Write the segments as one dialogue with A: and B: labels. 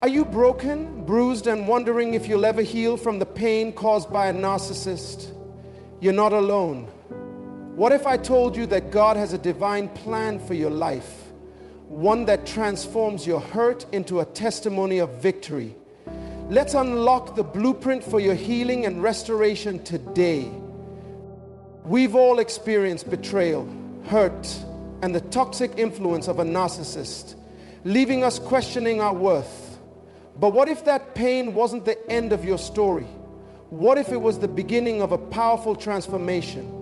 A: Are you broken, bruised, and wondering if you'll ever heal from the pain caused by a narcissist? You're not alone. What if I told you that God has a divine plan for your life, one that transforms your hurt into a testimony of victory? Let's unlock the blueprint for your healing and restoration today. We've all experienced betrayal, hurt, and the toxic influence of a narcissist, leaving us questioning our worth. But what if that pain wasn't the end of your story? What if it was the beginning of a powerful transformation?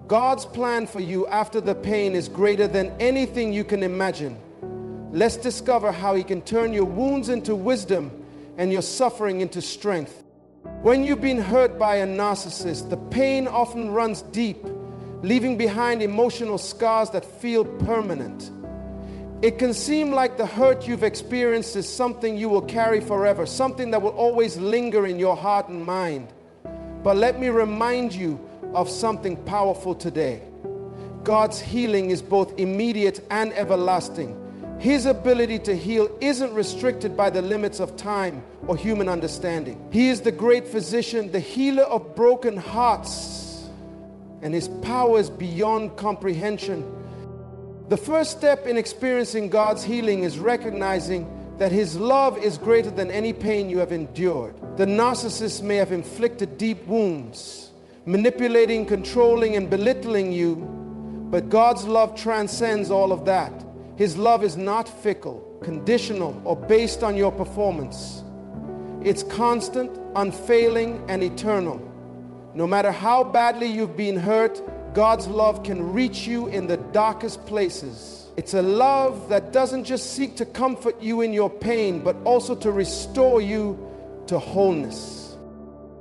A: God's plan for you after the pain is greater than anything you can imagine. Let's discover how He can turn your wounds into wisdom and your suffering into strength. When you've been hurt by a narcissist, the pain often runs deep, leaving behind emotional scars that feel permanent. It can seem like the hurt you've experienced is something you will carry forever, something that will always linger in your heart and mind. But let me remind you of something powerful today. God's healing is both immediate and everlasting. His ability to heal isn't restricted by the limits of time or human understanding. He is the great physician, the healer of broken hearts, and His power is beyond comprehension. The first step in experiencing God's healing is recognizing that His love is greater than any pain you have endured. The narcissist may have inflicted deep wounds, manipulating, controlling, and belittling you, but God's love transcends all of that. His love is not fickle, conditional, or based on your performance. It's constant, unfailing, and eternal. No matter how badly you've been hurt, God's love can reach you in the darkest places. It's a love that doesn't just seek to comfort you in your pain, but also to restore you to wholeness.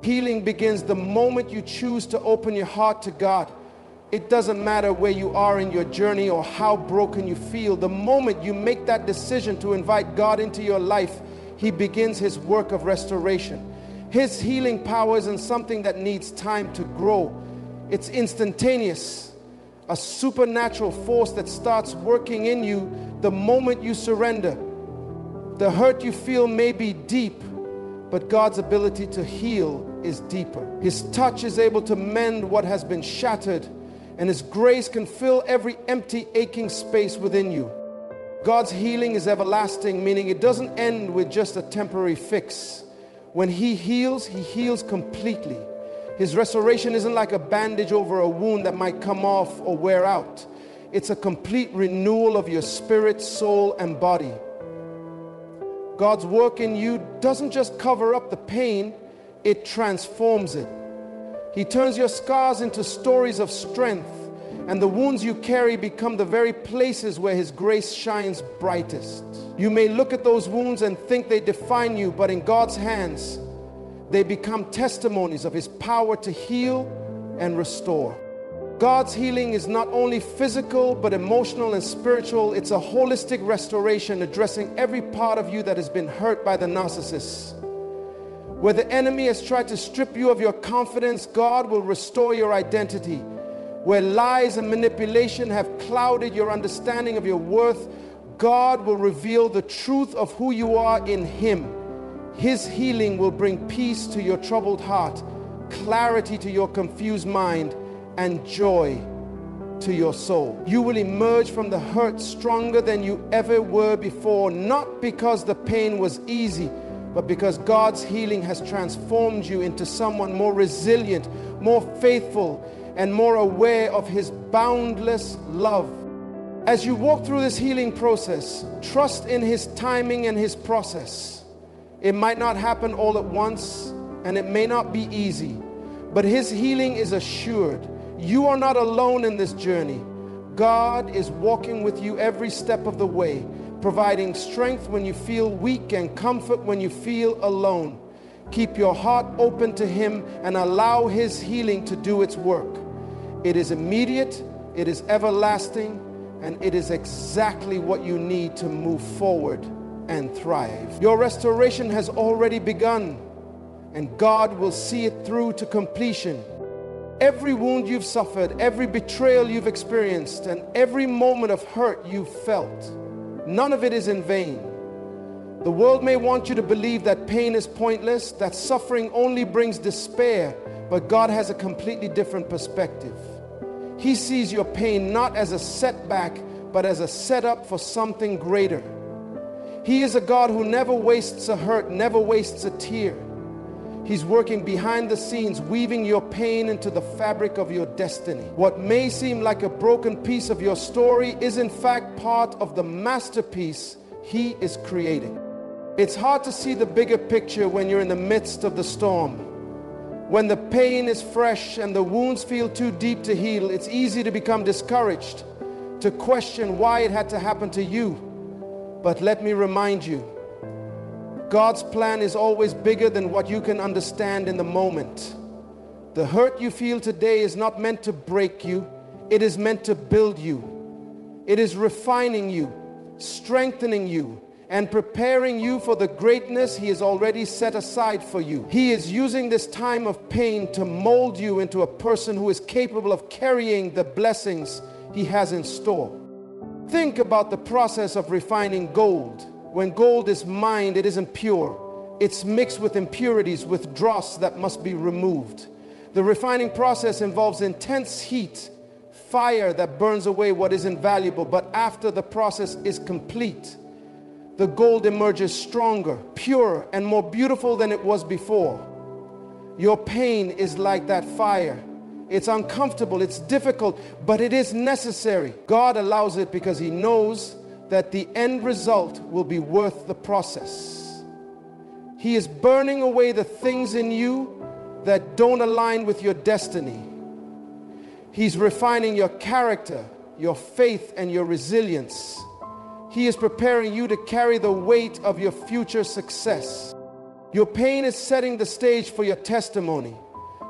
A: Healing begins the moment you choose to open your heart to God. It doesn't matter where you are in your journey or how broken you feel. The moment you make that decision to invite God into your life, He begins His work of restoration. His healing power isn't something that needs time to grow. It's instantaneous, a supernatural force that starts working in you the moment you surrender. The hurt you feel may be deep, but God's ability to heal is deeper. His touch is able to mend what has been shattered, and His grace can fill every empty, aching space within you. God's healing is everlasting, meaning it doesn't end with just a temporary fix. When He heals completely. His restoration isn't like a bandage over a wound that might come off or wear out. It's a complete renewal of your spirit, soul, and body. God's work in you doesn't just cover up the pain, it transforms it. He turns your scars into stories of strength, and the wounds you carry become the very places where His grace shines brightest. You may look at those wounds and think they define you, but in God's hands, they become testimonies of His power to heal and restore. God's healing is not only physical, but emotional and spiritual. It's a holistic restoration addressing every part of you that has been hurt by the narcissist. Where the enemy has tried to strip you of your confidence, God will restore your identity. Where lies and manipulation have clouded your understanding of your worth, God will reveal the truth of who you are in Him. His healing will bring peace to your troubled heart, clarity to your confused mind, and joy to your soul. You will emerge from the hurt stronger than you ever were before, not because the pain was easy, but because God's healing has transformed you into someone more resilient, more faithful, and more aware of His boundless love. As you walk through this healing process, trust in His timing and His process. It might not happen all at once, and it may not be easy, but His healing is assured. You are not alone in this journey. God is walking with you every step of the way, providing strength when you feel weak and comfort when you feel alone. Keep your heart open to Him and allow His healing to do its work. It is immediate, it is everlasting, and it is exactly what you need to move forward and thrive. Your restoration has already begun, and God will see it through to completion. Every wound you've suffered, every betrayal you've experienced, and every moment of hurt you've felt, none of it is in vain. The world may want you to believe that pain is pointless, that suffering only brings despair, but God has a completely different perspective. He sees your pain not as a setback, but as a setup for something greater. He is a God who never wastes a hurt, never wastes a tear. He's working behind the scenes, weaving your pain into the fabric of your destiny. What may seem like a broken piece of your story is in fact part of the masterpiece He is creating. It's hard to see the bigger picture when you're in the midst of the storm. When the pain is fresh and the wounds feel too deep to heal, it's easy to become discouraged, to question why it had to happen to you. But let me remind you, God's plan is always bigger than what you can understand in the moment. The hurt you feel today is not meant to break you. It is meant to build you. It is refining you, strengthening you, and preparing you for the greatness He has already set aside for you. He is using this time of pain to mold you into a person who is capable of carrying the blessings He has in store. Think about the process of refining gold. When gold is mined, it isn't pure. It's mixed with impurities, with dross that must be removed. The refining process involves intense heat, fire that burns away what is invaluable, but after the process is complete, the gold emerges stronger, purer, and more beautiful than it was before. Your pain is like that fire. It's uncomfortable, it's difficult, but it is necessary. God allows it because He knows that the end result will be worth the process. He is burning away the things in you that don't align with your destiny. He's refining your character, your faith, and your resilience. He is preparing you to carry the weight of your future success. Your pain is setting the stage for your testimony.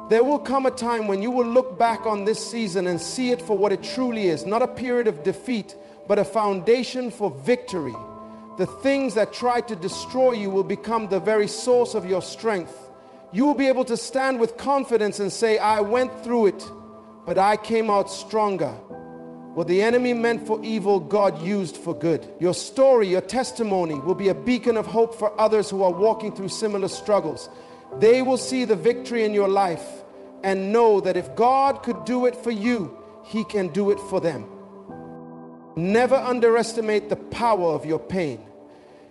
A: There will come a time when you will look back on this season and see it for what it truly is, not a period of defeat, but a foundation for victory. The things that try to destroy you will become the very source of your strength. You will be able to stand with confidence and say, I went through it, but I came out stronger. What the enemy meant for evil, God used for good. Your story, your testimony will be a beacon of hope for others who are walking through similar struggles. They will see the victory in your life and know that if God could do it for you, He can do it for them. Never underestimate the power of your pain.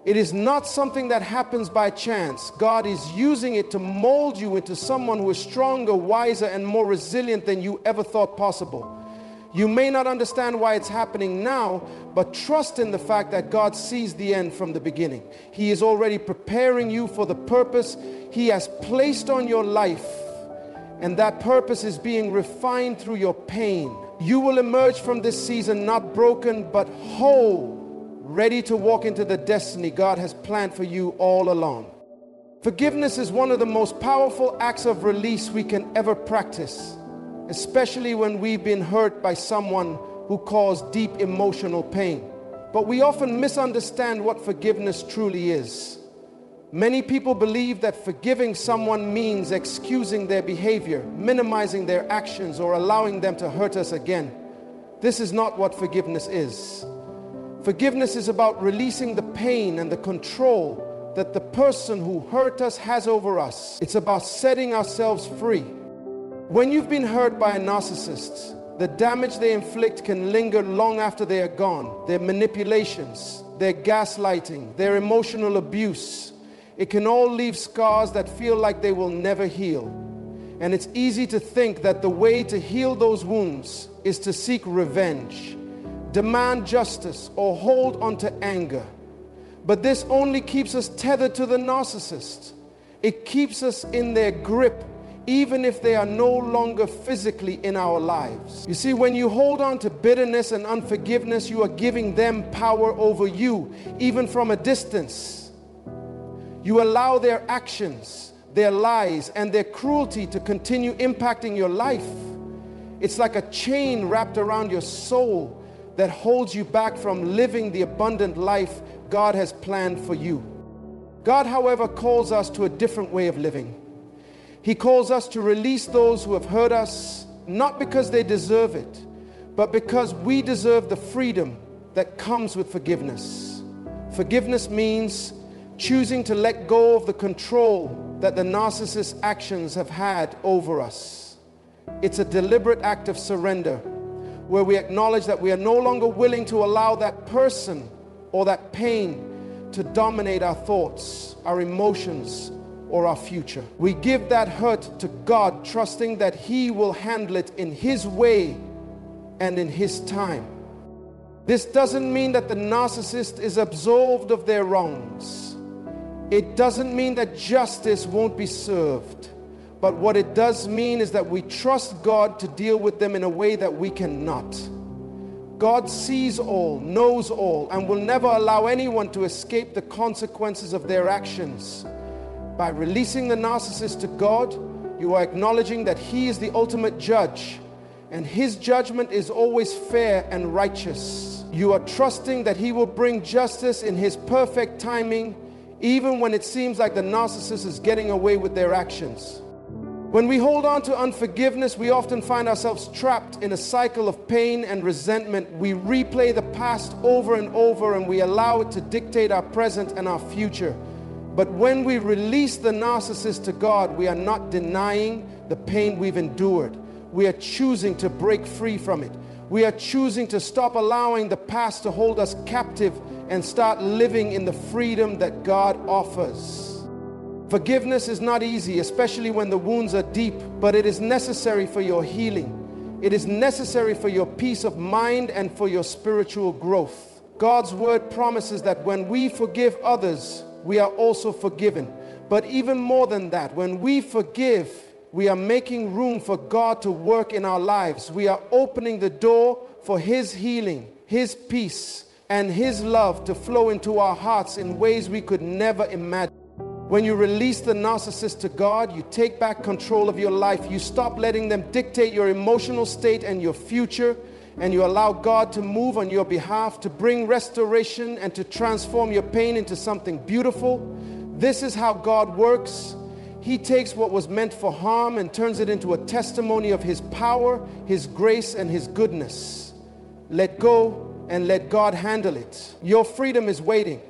A: It is not something that happens by chance. God is using it to mold you into someone who is stronger, wiser, and more resilient than you ever thought possible. You may not understand why it's happening now, but trust in the fact that God sees the end from the beginning. He is already preparing you for the purpose He has placed on your life, and that purpose is being refined through your pain. You will emerge from this season not broken, but whole, ready to walk into the destiny God has planned for you all along. Forgiveness is one of the most powerful acts of release we can ever practice, especially when we've been hurt by someone who caused deep emotional pain. But we often misunderstand what forgiveness truly is. Many people believe that forgiving someone means excusing their behavior, minimizing their actions, or allowing them to hurt us again. This is not what forgiveness is. Forgiveness is about releasing the pain and the control that the person who hurt us has over us. It's about setting ourselves free. When you've been hurt by a narcissist, the damage they inflict can linger long after they are gone. Their manipulations, their gaslighting, their emotional abuse, it can all leave scars that feel like they will never heal. And it's easy to think that the way to heal those wounds is to seek revenge, demand justice, or hold on to anger. But this only keeps us tethered to the narcissist. It keeps us in their grip, even if they are no longer physically in our lives. You see, when you hold on to bitterness and unforgiveness, you are giving them power over you, even from a distance. You allow their actions, their lies, and their cruelty to continue impacting your life. It's like a chain wrapped around your soul that holds you back from living the abundant life God has planned for you. God, however, calls us to a different way of living. He calls us to release those who have hurt us, not because they deserve it, but because we deserve the freedom that comes with forgiveness. Forgiveness means choosing to let go of the control that the narcissist's actions have had over us. It's a deliberate act of surrender where we acknowledge that we are no longer willing to allow that person or that pain to dominate our thoughts, our emotions, or our future. We give that hurt to God, trusting that He will handle it in His way and in His time. This doesn't mean that the narcissist is absolved of their wrongs. It doesn't mean that justice won't be served. But what it does mean is that we trust God to deal with them in a way that we cannot. God sees all, knows all, and will never allow anyone to escape the consequences of their actions. By releasing the narcissist to God, you are acknowledging that He is the ultimate judge, and His judgment is always fair and righteous. You are trusting that He will bring justice in His perfect timing, even when it seems like the narcissist is getting away with their actions. When we hold on to unforgiveness, we often find ourselves trapped in a cycle of pain and resentment. We replay the past over and over, and we allow it to dictate our present and our future. But when we release the narcissist to God, we are not denying the pain we've endured. We are choosing to break free from it. We are choosing to stop allowing the past to hold us captive and start living in the freedom that God offers. Forgiveness is not easy, especially when the wounds are deep, but it is necessary for your healing. It is necessary for your peace of mind and for your spiritual growth. God's word promises that when we forgive others, we are also forgiven. But even more than that, when we forgive, we are making room for God to work in our lives. We are opening the door for His healing, His peace, and His love to flow into our hearts in ways we could never imagine. When you release the narcissist to God, you take back control of your life. You stop letting them dictate your emotional state and your future, and you allow God to move on your behalf, to bring restoration and to transform your pain into something beautiful. This is how God works. He takes what was meant for harm and turns it into a testimony of His power, His grace, and His goodness. Let go and let God handle it. Your freedom is waiting.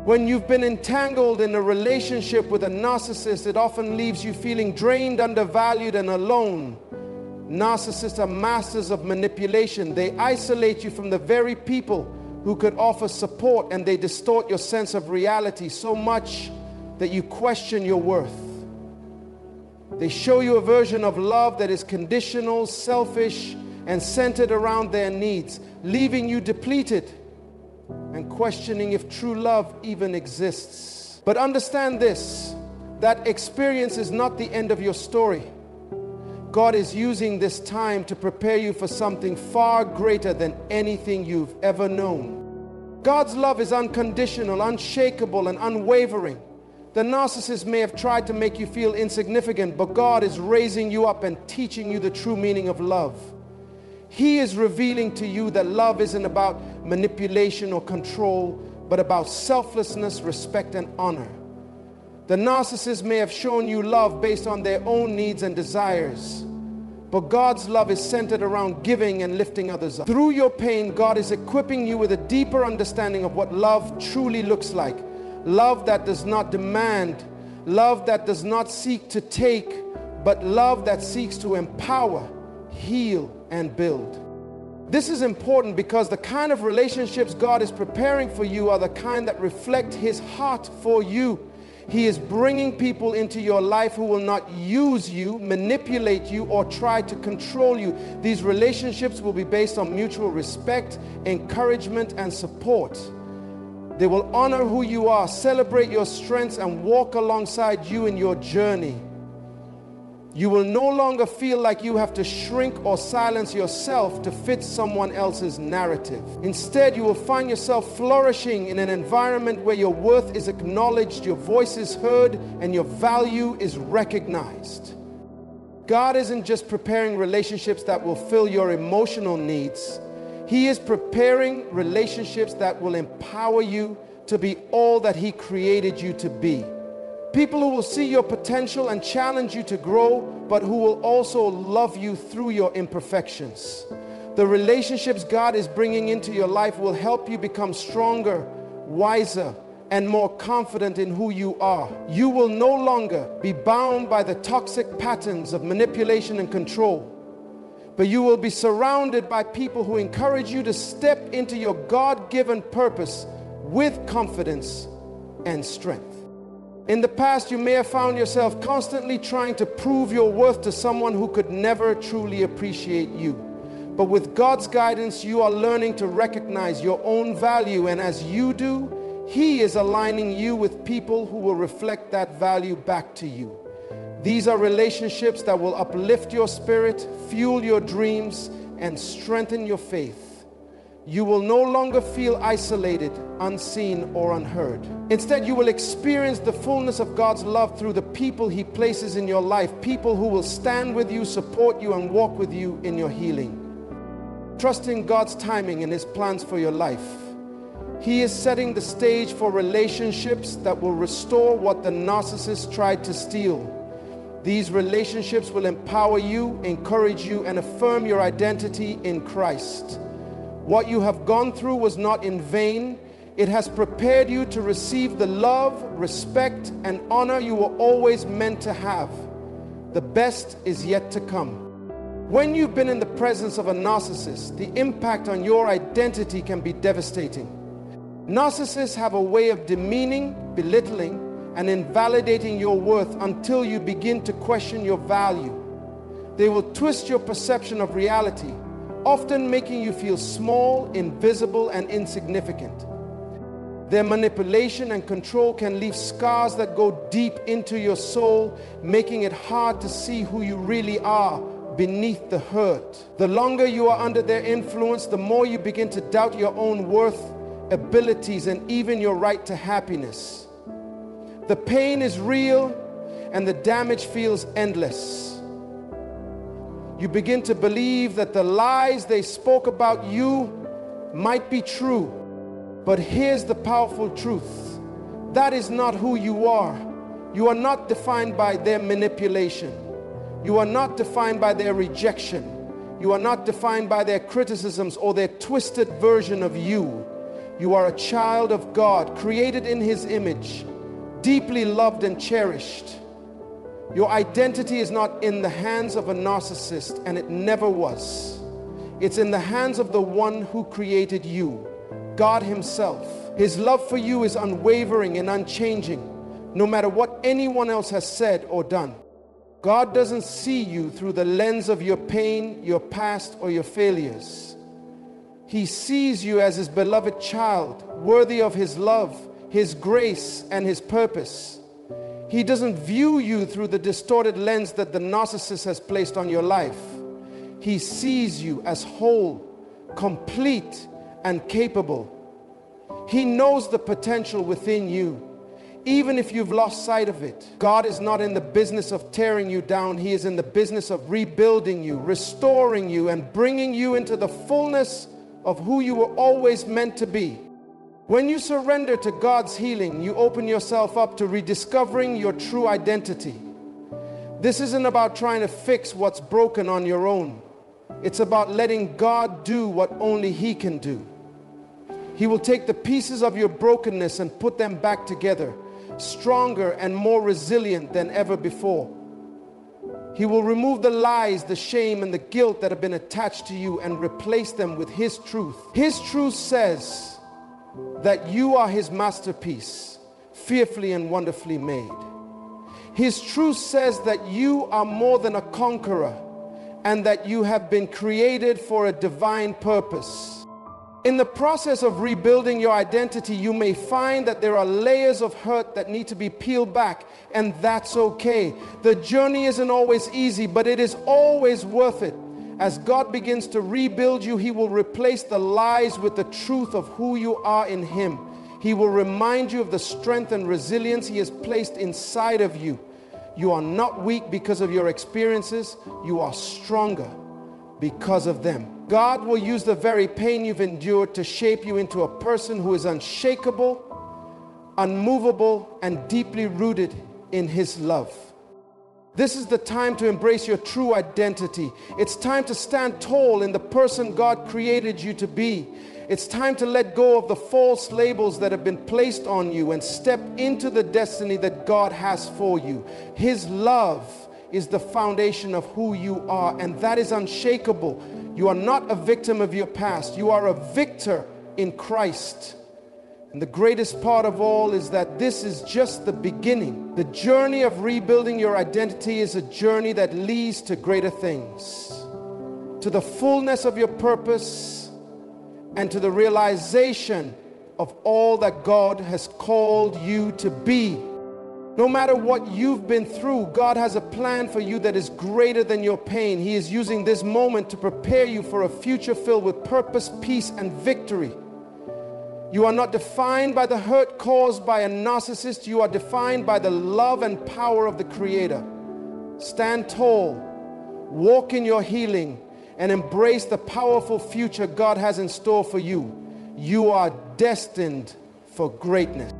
A: When you've been entangled in a relationship with a narcissist, it often leaves you feeling drained, undervalued, and alone. Narcissists are masters of manipulation. They isolate you from the very people who could offer support, and they distort your sense of reality so much that you question your worth. They show you a version of love that is conditional, selfish, and centered around their needs, leaving you depleted and questioning if true love even exists. But understand this, that experience is not the end of your story. God is using this time to prepare you for something far greater than anything you've ever known. God's love is unconditional, unshakable, and unwavering. The narcissist may have tried to make you feel insignificant, but God is raising you up and teaching you the true meaning of love. He is revealing to you that love isn't about manipulation or control, but about selflessness, respect, and honor. The narcissist may have shown you love based on their own needs and desires, but God's love is centered around giving and lifting others up. Through your pain, God is equipping you with a deeper understanding of what love truly looks like. Love that does not demand, love that does not seek to take, but love that seeks to empower, heal, and build. This is important because the kind of relationships God is preparing for you are the kind that reflect His heart for you. He is bringing people into your life who will not use you, manipulate you, or try to control you. These relationships will be based on mutual respect, encouragement, and support. They will honor who you are, celebrate your strengths, and walk alongside you in your journey. You will no longer feel like you have to shrink or silence yourself to fit someone else's narrative. Instead, you will find yourself flourishing in an environment where your worth is acknowledged, your voice is heard, and your value is recognized. God isn't just preparing relationships that will fill your emotional needs. He is preparing relationships that will empower you to be all that He created you to be. People who will see your potential and challenge you to grow, but who will also love you through your imperfections. The relationships God is bringing into your life will help you become stronger, wiser, and more confident in who you are. You will no longer be bound by the toxic patterns of manipulation and control, but you will be surrounded by people who encourage you to step into your God-given purpose with confidence and strength. In the past, you may have found yourself constantly trying to prove your worth to someone who could never truly appreciate you. But with God's guidance, you are learning to recognize your own value, and as you do, He is aligning you with people who will reflect that value back to you. These are relationships that will uplift your spirit, fuel your dreams, and strengthen your faith. You will no longer feel isolated, unseen, or unheard. Instead, you will experience the fullness of God's love through the people He places in your life, people who will stand with you, support you, and walk with you in your healing. Trusting God's timing and His plans for your life. He is setting the stage for relationships that will restore what the narcissist tried to steal. These relationships will empower you, encourage you, and affirm your identity in Christ. What you have gone through was not in vain. It has prepared you to receive the love, respect, and honor you were always meant to have. The best is yet to come. When you've been in the presence of a narcissist, the impact on your identity can be devastating. Narcissists have a way of demeaning, belittling, and invalidating your worth until you begin to question your value. They will twist your perception of reality, often making you feel small, invisible, and insignificant. Their manipulation and control can leave scars that go deep into your soul, making it hard to see who you really are beneath the hurt. The longer you are under their influence, the more you begin to doubt your own worth, abilities, and even your right to happiness. The pain is real and the damage feels endless. You begin to believe that the lies they spoke about you might be true. But here's the powerful truth. That is not who you are. You are not defined by their manipulation. You are not defined by their rejection. You are not defined by their criticisms or their twisted version of you. You are a child of God, created in His image, deeply loved and cherished. Your identity is not in the hands of a narcissist, and it never was. It's in the hands of the one who created you, God Himself. His love for you is unwavering and unchanging, no matter what anyone else has said or done. God doesn't see you through the lens of your pain, your past, or your failures. He sees you as His beloved child, worthy of His love, His grace, and His purpose. He doesn't view you through the distorted lens that the narcissist has placed on your life. He sees you as whole, complete, and capable. He knows the potential within you, even if you've lost sight of it. God is not in the business of tearing you down. He is in the business of rebuilding you, restoring you, and bringing you into the fullness of who you were always meant to be. When you surrender to God's healing, you open yourself up to rediscovering your true identity. This isn't about trying to fix what's broken on your own. It's about letting God do what only He can do. He will take the pieces of your brokenness and put them back together, stronger and more resilient than ever before. He will remove the lies, the shame, and the guilt that have been attached to you and replace them with His truth. His truth says that you are His masterpiece, fearfully and wonderfully made. His truth says that you are more than a conqueror and that you have been created for a divine purpose. In the process of rebuilding your identity, you may find that there are layers of hurt that need to be peeled back, and that's okay. The journey isn't always easy, but it is always worth it. As God begins to rebuild you, He will replace the lies with the truth of who you are in Him. He will remind you of the strength and resilience He has placed inside of you. You are not weak because of your experiences. You are stronger because of them. God will use the very pain you've endured to shape you into a person who is unshakable, unmovable, and deeply rooted in His love. This is the time to embrace your true identity. It's time to stand tall in the person God created you to be. It's time to let go of the false labels that have been placed on you and step into the destiny that God has for you. His love is the foundation of who you are, and that is unshakable. You are not a victim of your past. You are a victor in Christ. And the greatest part of all is that this is just the beginning. The journey of rebuilding your identity is a journey that leads to greater things, to the fullness of your purpose, and to the realization of all that God has called you to be. No matter what you've been through, God has a plan for you that is greater than your pain. He is using this moment to prepare you for a future filled with purpose, peace, and victory. You are not defined by the hurt caused by a narcissist. You are defined by the love and power of the Creator. Stand tall, walk in your healing, and embrace the powerful future God has in store for you. You are destined for greatness.